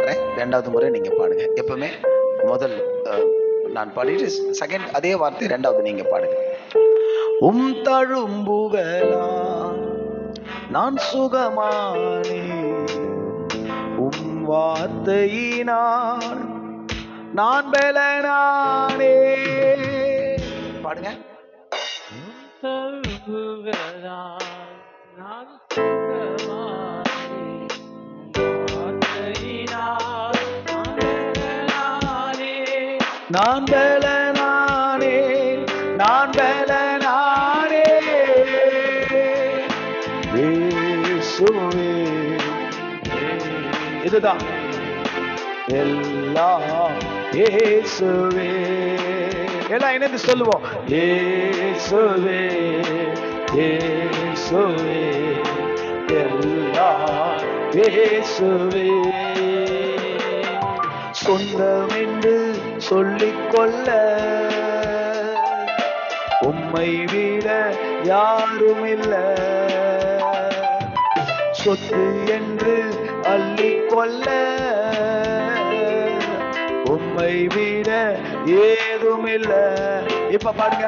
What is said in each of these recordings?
பாடுறேன், ரெண்டாவது முறை நீங்க பாடுங்க. எப்பவுமே முதல் நான் பாடிட்டு செகண்ட் அதே வார்த்தை ரெண்டாவது நீங்க பாடுங்க. உம் தழும்புகளா நான் சுகமானே, உம் வார்த்தையினால் நான் பலனானே. பாடுங்க. நான் பலனானே, நான் பலனானே இயேசுவே. இதுதான் எல்லாம் இயேசுவே. எல்லாம் இணைந்து சொல்லுவோம். இயேசுவே இயேசுவே எல்லாம் இயேசுவே. சொந்தம் என்று சொல்லிக்கொள்ள உம்மை விட யாரும் இல்ல. சொத்து என்று அள்ளிக்கொள்ள உம்மை விட ஏதும் இல்ல. இப்ப பாருங்க.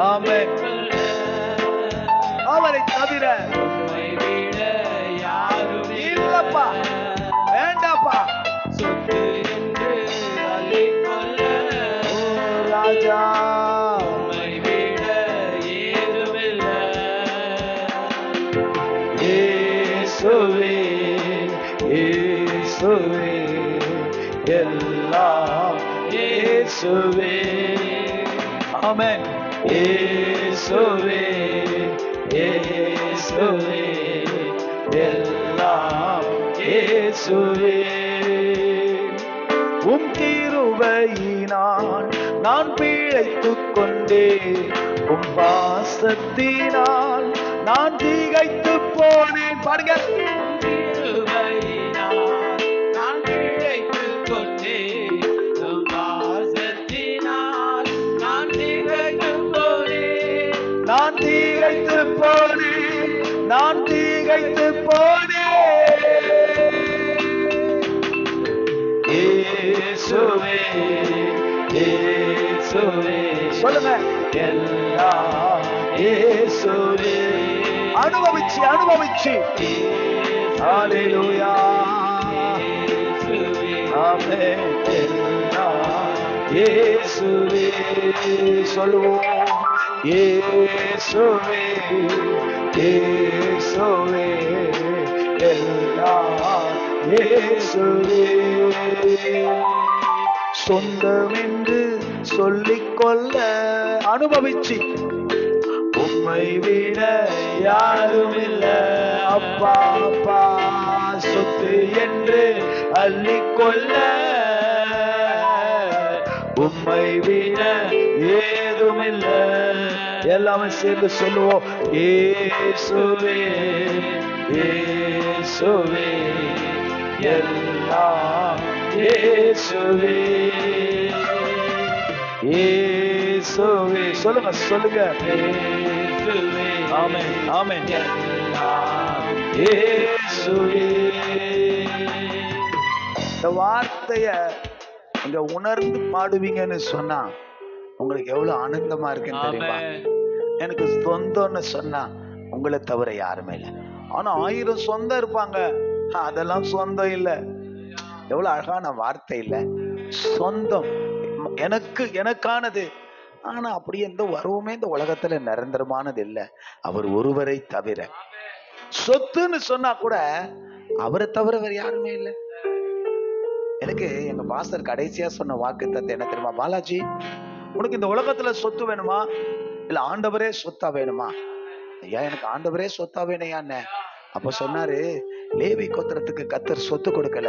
ஆமென். அவரை தவிர உம்மை விட யாரும் இல்லப்பா. வேண்டாப்பா. சொத்து என்று அள்ளிக்கொள்ள ராஜா உம்மை விட ஏதும் இல்ல. இயேசுவே இயேசுவே எல்லாம் இயேசுவே. ஆமென். இயேசுவே இயேசுவே எல்லாம் இயேசுவே. உம் கிருபையினால் நான் பிழைத்துக் கொண்டே, உம் பாசத்தினால் நான் திகைத்து போனேன். பாடுங்க. நான் பிழைத்துக் கொண்டே, உம் பாசத்தினால் நான் திகைத்து போனேன். நான் திகைத்து போனேன், நான் திகைத்து போனேன். இயேசுவே இயேசுவே சொல்லுங்க. எல்லாம் இயேசுவே. அனுபவிச்சு அனுபவிச்சு. ஹல்லேலூயா. ஆமென். எல்லாம் இயேசுவே சொல்லுவோம். இயேசுவே இயேசுவே எல்லாம் இயேசுவே. சொந்தம் என்று சொல்லிக்கொள்ள அனுபவிச்சு உம்மை விட யாரும் இல்ல. அப்பா அப்பா. சொத்து என்று அள்ளிக்கொள்ள உம்மை விட ஏதும் இல்ல. எல்லாமே சேர்ந்து சொல்லுவோம். இயேசுவே இயேசுவே எல்லாம் இயேசுவே. இயேசுவே சொல்லுங்க சொல்லுங்க. இயேசுவே. ஆமென் ஆமென். எல்லாம் இயேசுவே. இந்த வார்த்தைய நீங்க உணர்ந்து பாடுவீங்கன்னு சொன்னா உங்களுக்கு எவ்வளவு ஆனந்தமா இருக்குன்னு தெரியுமா? எனக்கு சொந்தம்னு சொன்னா உங்களை தவிர யாருமே இல்லை. ஆனா 1000 சொந்தம் இருப்பாங்க, அதெல்லாம் சொந்தம் இல்லை. எவ்வளவு அழகான வார்த்தை இல்ல? சொந்தம் எனக்கு எனக்கானது. ஆனா அப்படி எந்த வரவுமே இந்த உலகத்துல நிரந்தரமானது இல்லை, அவர் ஒருவரை தவிர. சொத்துன்னு சொன்னா கூட அவரை தவிர வேற யாருமே இல்லை. எனக்கு எங்க பாஸ்டர் கடைசியா சொன்ன வாக்குத்தத்தம் என்ன தெரியுமா? பாலாஜி, உனக்கு இந்த உலகத்துல சொத்து வேணுமா இல்ல ஆண்டவரே சொத்தா வேணுமா? ஐயா, எனக்கு ஆண்டவரே சொத்தா வேணையான்னு. அப்ப சொன்னாரு, லேவி கோத்திரத்துக்கு கர்த்தர் சொத்து கொடுக்கல,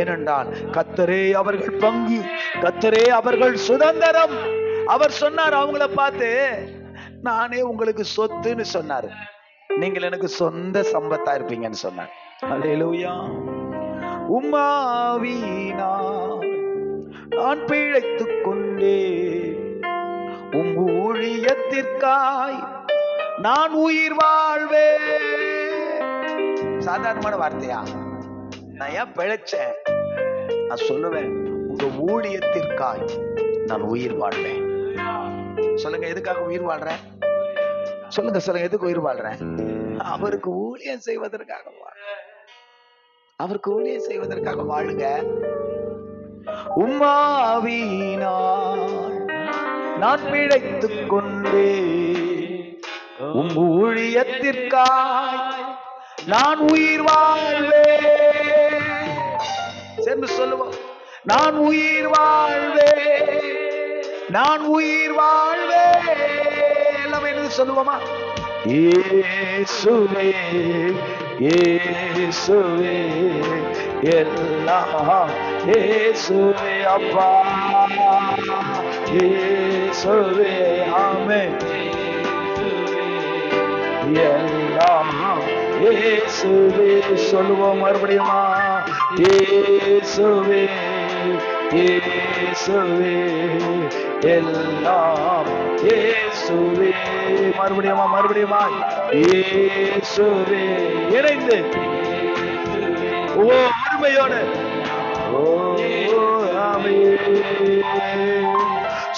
ஏனென்றால் கர்த்தரே அவர்கள் பங்கு, கர்த்தரே அவர்கள் சுதந்திரம். அவர் சொன்னார் அவங்கள பார்த்து, நானே உங்களுக்கு சொத்துன்னு சொன்னாரு, நீங்கள் எனக்கு சொந்த சம்பத்தா இருப்பீங்கன்னு சொன்னார். அல்லேலூயா. உம்மாவினால் நான் பிழைத்துக் கொண்டே, உம் ஊழியத்திற்காய் நான் உயிர் வாழ்வே. சாதாரணமான வார்த்தையா? நான் ஏன் பிழைச்சேன்? நான் சொல்லுவேன், உங்க ஊழியத்திற்காய் நான் உயிர் வாழ்வேன். சொல்லுங்க, எதுக்காக உயிர் வாழ்றேன்? சொல்லுங்க சொல்லுங்க, எதுக்கு உயிர் வாழ்றேன்? அவருக்கு ஊழியம் செய்வதற்காக அவருக்கு ஊழியம் செய்வதற்காக வாழுங்க. உம்மாவியினால் நான் பிழைத்துக் கொண்டே உம் ஊழியத்திற்காய் நான் உயிர் வாழ்வேன். சேர்ந்து சொல்லுவோம், நான் உயிர் வாழ்வேன், நான் உயிர் வாழ்வேன். எல்லாம் என்ன சொல்லுவோமா? இயேசுவே இயேசுவே எல்லாம் இயேசுவே அப்பா, இயேசுவே ஆமென், எல்லாம் இயேசுவே. சொல்லுவோம் மறுபடியுமா? இயேசுவே இயேசுவே எல்லாம் இயேசுவே. மறுபடியுமா மறுபடியுமா? இயேசுவே. இணைந்து உரிமையோடு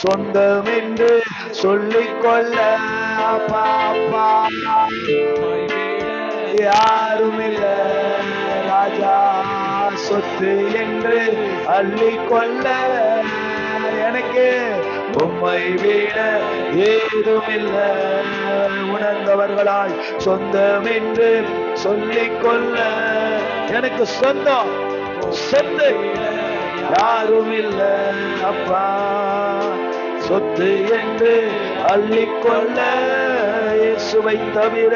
சொந்தம் என்று சொல்லிக்கொள்ள பாப்பா யாரும் இல்ல ராஜா, சொத்து என்று அள்ளிக்கொள்ள எனக்கு உம்மை விட ஏதும் இல்ல. உணர்ந்தவர்களாய் சொந்தம் என்று சொல்லிக்கொள்ள எனக்கு சொந்தம் சொத்து யாரும் இல்ல அப்பா, சொத்து என்று அள்ளிக்கொள்ள இயேசுவை தவிர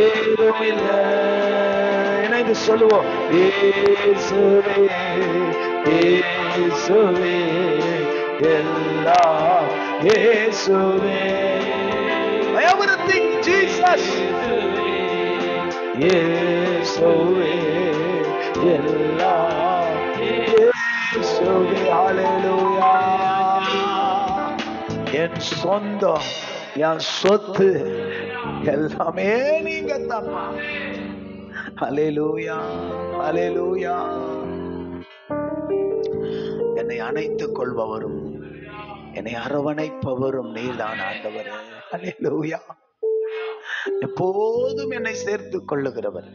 ஏதும் இல்ல. இணைந்து சொல்லுவோம், இயேசுவே இயேசுவே எல்லாம் இயேசுவே. Everything Jesus. இயேசுவே எல்லாம் இயேசுவே. ஹல்லேலூயா. என் சொந்தம் என் சொத்து எல்லாமே நீங்க தம்மா. ஹல்லேலூயா ஹல்லேலூயா. என்னை அணைத்துக் கொள்பவரும் என்னை அரவணைப்பவரும் நீர்தான் ஆண்டவர். ஹல்லேலூயா. எப்போதும் என்னை சேர்த்துக் கொள்ளுகிறவர்,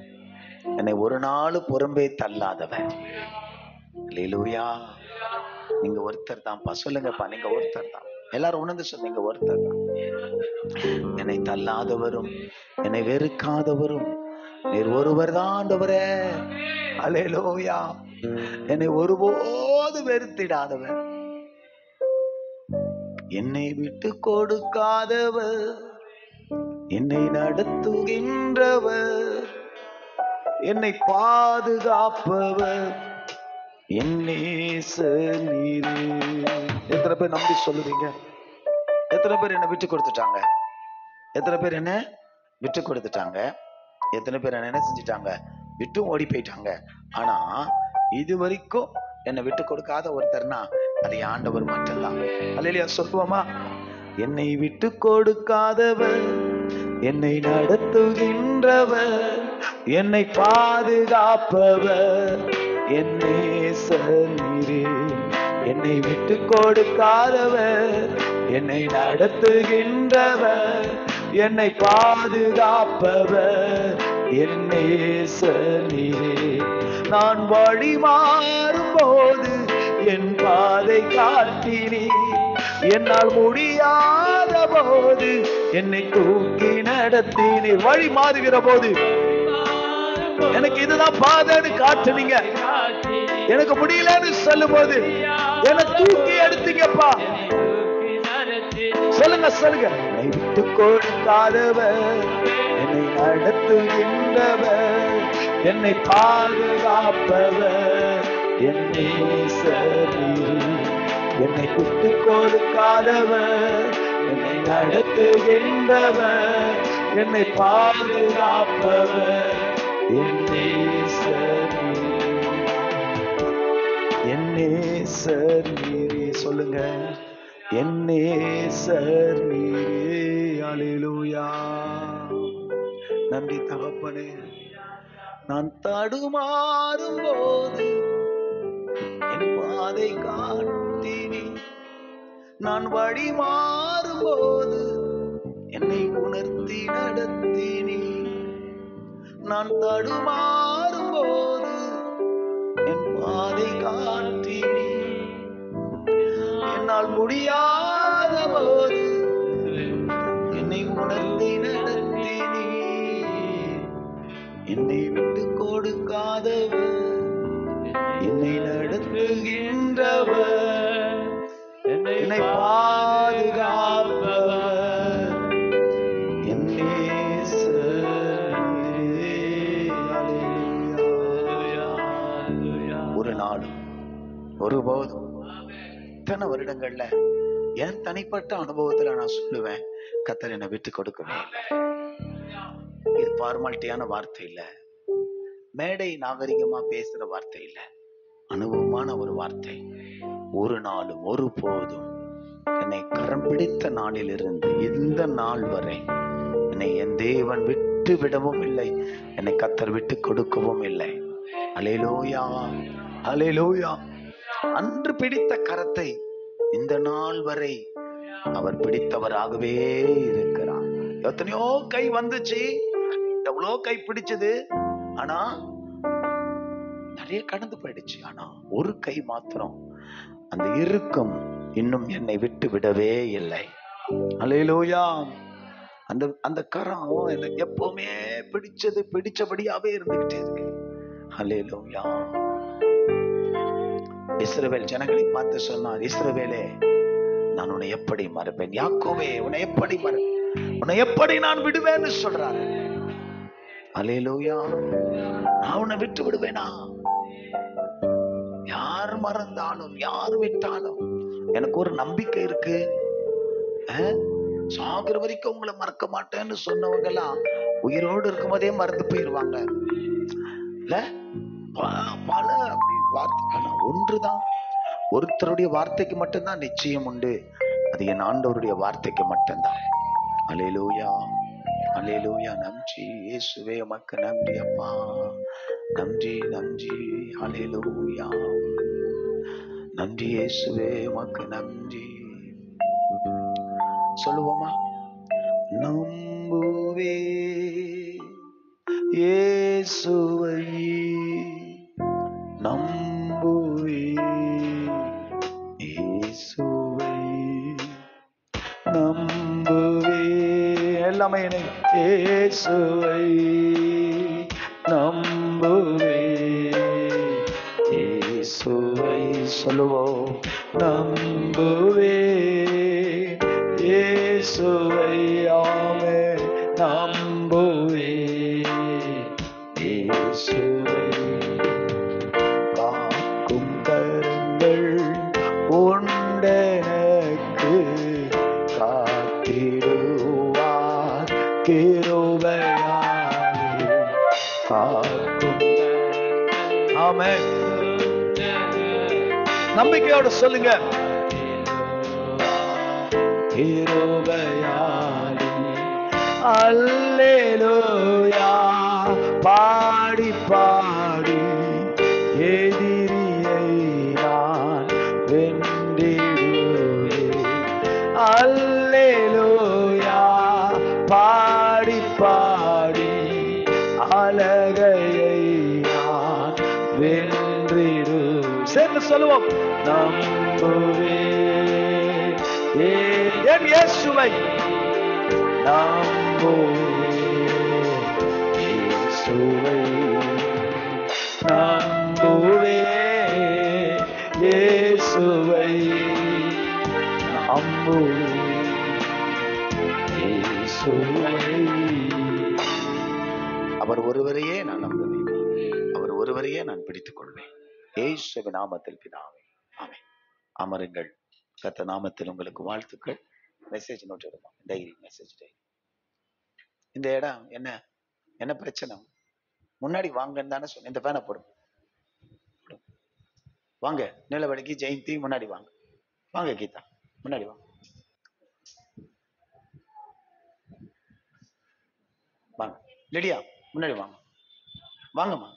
என்னை ஒரு நாள் புறம்பே தள்ளாதவர். ஹல்லேலூயா. நீங்க ஒருத்தர் தான்ப்பா. சொல்லுங்கப்பா, நீங்க ஒருத்தர் தான். எல்லாரும் உணர்ந்து சொன்னீங்க, ஒருத்தர் தான். என்னை தள்ளாதவரும் என்னை வெறுக்காதவரும் நீர் ஒருவர் தான் ஆண்டவரே. ஹல்லேலூயா. என்னை ஒருபோது வெறுத்திடாதவர், என்னை விட்டு கொடுக்காதவர், என்னை நடத்துகின்றவர், என்னை பாதுகாப்பவர், என் நேசர் நீரே. எத்தனை பேர் நம்பி சொல்லுவீங்க? எத்தனை பேர் என்ன விட்டு கொடுத்துட்டாங்க? எத்தனை பேர் என்ன விட்டு கொடுத்துட்டாங்க? எத்தனை பேர் என்ன செஞ்சிட்டாங்க? விட்டும் ஓடி போயிட்டாங்க. ஆனா இது வரைக்கும் என்னை விட்டு கொடுக்காத ஒருத்தர்னா அது ஆண்டவர் மட்டும்தான். அல்லேலூயா. சொல்லுவோமா? என்னை விட்டு கொடுக்காதவர், என்னை நடத்துகின்றவர், என்னை பாதுகாப்பவர், என் நேசர் நீரே. என்னை விட்டு கொடுக்காதவர், என்னை நடத்துகின்றவர், என்னை பாதுகாப்பவர், என் நேசர் நீரே. நான் வழி மாறும் போது என் பாதை காட்டினீர், என்னால் முடியாத போது என்னை தூக்கி நடத்தினீர். வழி மாறுகிற போது எனக்கு இதுதான் பாதைன்னு காட்டுனீங்க. எனக்கு முடியலன்னு சொல்லும் போது என்னை தூக்கி எடுத்தீங்கப்பா. சொல்லுங்க சொல்லுங்க. என்னை விட்டு கொடுக்காதவர், என்னை நடத்துகின்றவர், என்னை பாதுகாப்பவர், என் நேசர் நீரே. என்னை விட்டு கொடுக்காதவர், என்னை நடத்துகின்றவர், என்னை பாதுகாப்பவர், என் நேசர் நீரே. என் நேசர் நீரே. சொல்லுங்க, என் நேசர் நீரே. அல்லேலூயா. நன்றி தகப்பனே. நான் தடுமாறும் போது என் பாதை காட்டினி, நான் வழி மாறும் போது என்னை உணர்த்தி நடத்தினி. நான் தடுமாறும் போது என் பாதை காட்டினி, என்னால் முடியாத போது என்னை உணர்த்தி நடத்தினி. என்னை விட்டு கொடுக்காதவர், என்னை நடத்துகின்றவர், என்னை பாதுகாப்பவர், என் நேசர். ஒரு நாளும் ஒருபோதும் இத்தனை வருடங்கள்ல என் தனிப்பட்ட அனுபவத்துல நான் சொல்லுவேன், கர்த்தர் என்னை விட்டு கொடுக்கவே இல்லை. இது ஃபார்மாலிட்டியான வார்த்தை இல்ல, மேடை நாகரிகமா பேசுற வார்த்தை இல்ல, அனுபவமான ஒரு வார்த்தை. ஒரு நாளும் ஒருபோதும் என்னை கரம் பிடித்த நாளிலிருந்து இந்த நாள் வரை என்னை என் தேவன் விட்டு விடவும் இல்லை, என்னை கர்த்தர் விட்டு கொடுக்கவும் இல்லை. அல்லேலூயா, அல்லேலூயா. அன்று பிடித்த கரத்தை இந்த நாள் வரை அவர் பிடித்தவராகவே இருக்கிறார். எத்தனையோ கை வந்துச்சு, எவ்வளோ கை பிடிச்சது, ஆனா நிறைய கடந்து போயிடுச்சு. ஆனா ஒரு கை மாத்திரம் அந்த இறுக்கம் இன்னும் என்னை விட்டு விடவே இல்லை. அல்லேலூயா. அந்த அந்த கரம் எனக்கு எப்பவுமே பிடிச்சபடியாவே இருந்துகிட்டே இருக்கு. அல்லேலூயா. இஸ்ரவேல் ஜனங்களை பார்த்து சொன்னார், இஸ்ரவேலே நான் உன்னை எப்படி மறப்பேன், யாக்கோபே உன்னை எப்படி உன்னை எப்படி நான் விடுவேன்னு சொல்றாரு. அல்லேலூயா. நான் உன்னை விட்டு விடுவேனா? யார் மறந்தாலும் யார் விட்டாலும் எனக்கு ஒரு நம்பிக்கை இருக்கு, சாகிற வரைக்கும் உங்களை மறக்க மாட்டேன்னு சொன்னவங்க எல்லாம் உயிரோடு இருக்கும் போதே மறந்து போயிருவாங்க இல்ல. பல வார்த்தை ஒன்றுதான், ஒருத்தருடைய வார்த்தைக்கு மட்டும்தான் நிச்சயம் உண்டு, அது என் ஆண்டவருடைய வார்த்தைக்கு மட்டும்தான். அல்லேலூயா, அல்லேலூயா. நன்றி இயேசுவே, உமக்கு நன்றி அப்பா, நன்றி நன்றி. அல்லேலூயா, நன்றி இயேசுவே, உமக்கு நன்றி. சொல்லுவோமா? நம்புவே இயேசுவை, நம்புவே இயேசுவை, நம்புவே எல்லாமே இயேசுவை, நம்புவே இயேசுவை. சொல்லுவோம், நம்புவே இயேசுவை, ஆமே நம்புவே இயேசுவை. காக்கும் கரங்கள் உண்டெனக்கு காத்திடுவார் கிருபையாலே, காக்கும். ஆமென். நம்பிக்கையோடு சொல்லுங்க, கிருபையாலே. அல்லேலூயா. பாடி பாடி எதிரியை நான் வென்றிடுவேன். அல்லேலூயா. பாடி பாடி அழகையை நான் வென்றிடுவேன். சேர்ந்து சொல்லுவோம், நம்புவேன் என் இயேசுவை, நம்புவேன் இயேசுவை, நம்புவேன் இயேசுவை, நம்புவேன் இயேசுவை. அவர் ஒருவரையே நான் நம்புவேன், அவர் ஒருவரையே நான் பிடித்துக் கொள்வேன். இயேசுவின் நாமத்தில் பிதாவே, ஆமென். அமருங்கள். கர்த்தர் நாமத்தில் உங்களுக்கு வாழ்த்துக்கள். மெசேஜ் நோட் எடுக்கும், டைரி மெசேஜ் டைரி. இந்த இடம் என்ன என்ன பிரச்சனை? முன்னாடி வாங்கன்னு தானே சொன்னேன். இந்த பேனை போடும், வாங்க. நிலவடிக்கு ஜெயந்தி முன்னாடி வாங்க, வாங்க கீதா முன்னாடி வாங்க, வாங்க. லெடியா முன்னாடி வாங்க, வாங்கம்மா.